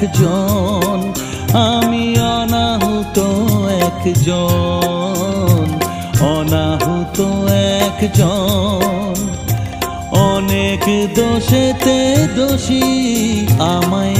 একজন, আমি অনাহুত একজন, অনাহুত একজন। অনেক দোষেতে দোষী আমায়